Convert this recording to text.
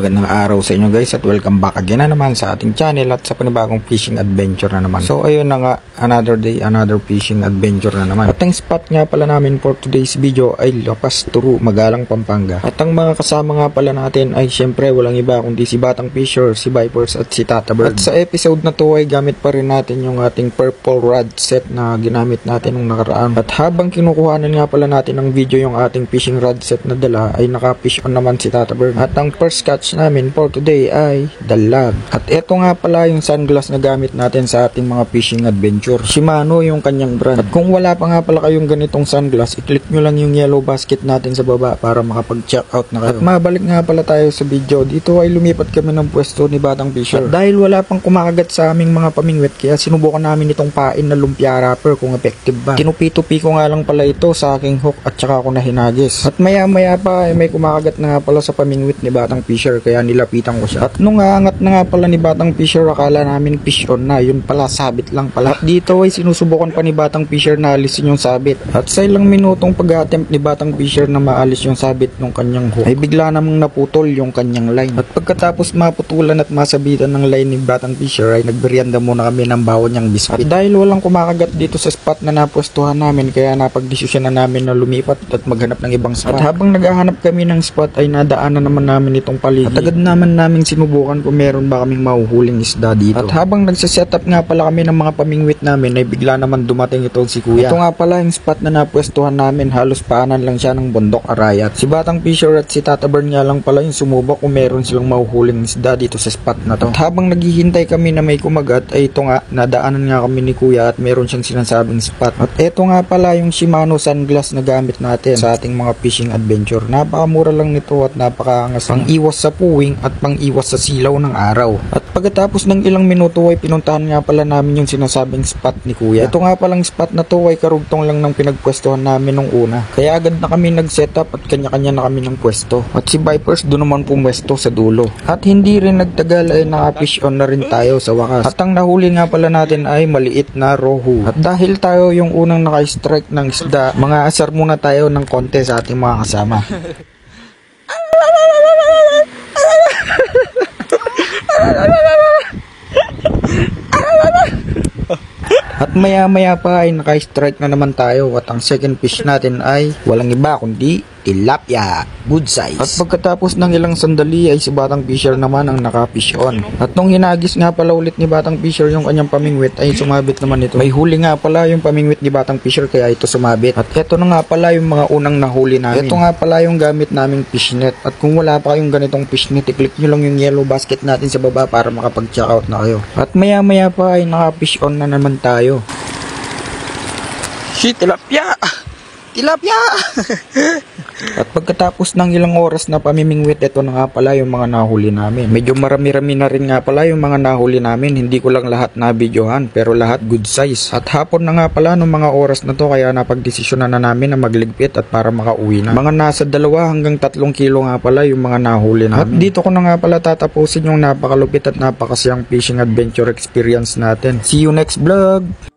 Magandang araw sa inyo guys at welcome back again na naman sa ating channel at sa panibagong fishing adventure na naman. So ayun na nga, another day, another fishing adventure na naman. At ang spot nga pala namin for today's video ay Lapas Turu, Magalang, Pampanga. At ang mga kasama nga pala natin ay syempre walang iba kundi si Batang Fisher, si Vipers at si Tata Bird. At sa episode na to ay gamit pa rin natin yung ating purple rod set na ginamit natin nung nakaraan. At habang kinukuhanan nga pala natin ng video yung ating fishing rod set na dala ay naka-fish on naman si Tata Bird. At ang first catch namin for today ay dalag. At eto nga pala yung sunglass na gamit natin sa ating mga fishing adventure. Shimano yung kanyang brand. At kung wala pa nga pala kayong ganitong sunglass, i-click nyo lang yung yellow basket natin sa baba para makapag-check out na kayo. At mabalik nga pala tayo sa video. Dito ay lumipat kami ng pwesto ni Batang Fisher. At dahil wala pang kumakagat sa aming mga pamingwit, kaya sinubukan namin itong pain na lumpia wrapper kung effective ba. Kinupi-tupi ko nga lang pala ito sa aking hook at saka ako na hinagis. At maya-maya pa ay may kumakagat na nga pala sa pamingwit ni Batang Fisher kaya nilapitan ko siya. At nung aangat na nga pala ni Batang Fisher, akala namin fish on na, yun pala sabit lang pala. At dito ay sinusubukan pa ni Batang Fisher na alisin yung sabit. At sa ilang minutong pag-attempt ni Batang Fisher na maalis yung sabit ng kanyang hook ay bigla namang naputol yung kanyang line. At pagkatapos maputulan at masabitan ng line ni Batang Fisher ay nagberyenda muna kami ng bawon niyang biscuit. At dahil walang kumakagat dito sa spot na napwestuhan namin, kaya napagdesisyon na namin na lumipat at maghanap ng ibang spot. At habang naghahanap kami ng spot ay nadaanan naman namin itong paligid. At agad naman namin sinubukan kung meron ba kaming mahuhuling isda dito. At habang nagsasetup nga pala kami ng mga pamingwit namin ay bigla naman dumating itong si Kuya. Ito nga pala yung spot na napwestuhan namin, halos paanan lang siya ng bundok arayat. Si Batang Fisher at si Tata Bird nga lang pala yung sumubok kung meron silang mahuhuling isda dito sa spot na to. At habang naghihintay kami na may kumagat ay ito nga, nadaanan nga kami ni Kuya at meron siyang sinasabing spot. At ito nga pala yung Shimano sunglass na gamit natin sa ating mga fishing adventure. Napakamura lang nito at napakaangas, pang iwas sa puwing at pang iwas sa silaw ng araw. At pagkatapos ng ilang minuto ay pinuntahan nga pala namin yung sinasabing spot ni Kuya. Ito nga palang spot na to ay karugtong lang ng pinagpwestuhan namin nung una. Kaya agad na kami nag-setup at kanya-kanya na kami ng pwesto. At si Vipers doon naman pumwesto sa dulo. At hindi rin nagtagal ay naka-fish on na rin tayo sa wakas. At ang nahuli nga pala natin ay maliit na rohu. At dahil tayo yung unang naka-strike ng isda, mga asar muna tayo ng konti sa ating mga kasama. At maya-maya pa ay naka-strike na naman tayo at ang second fish natin ay walang iba kundi tilapia, good size. At pagkatapos ng ilang sandali ay si Batang Fisher naman ang naka-fish on. At nung hinagis nga pala ulit ni Batang Fisher yung kanyang pamingwit ay sumabit naman ito. May huli nga pala yung pamingwit ni Batang Fisher kaya ito sumabit. At ito na nga pala yung mga unang nahuli namin. Ito nga pala yung gamit naming fishnet. At kung wala pa kayong ganitong fishnet, i-click nyo lang yung yellow basket natin sa baba para makapag-check out na kayo. At maya-maya pa ay naka-fish on na naman tayo. Shit, tilapia! Tilapia! At pagkatapos ng ilang oras na pamimingwit, ito na nga pala yung mga nahuli namin. Medyo marami-rami na rin nga pala yung mga nahuli namin. Hindi ko lang lahat na videohan, pero lahat good size. At hapon na nga pala nung mga oras na to, kaya napagdesisyonan na namin na magligpit at para makauwi na. Mga nasa 2 hanggang 3 kilo nga pala yung mga nahuli namin. At dito ko na nga pala tatapusin yung napakalupit at napakasiyang fishing adventure experience natin. See you next vlog!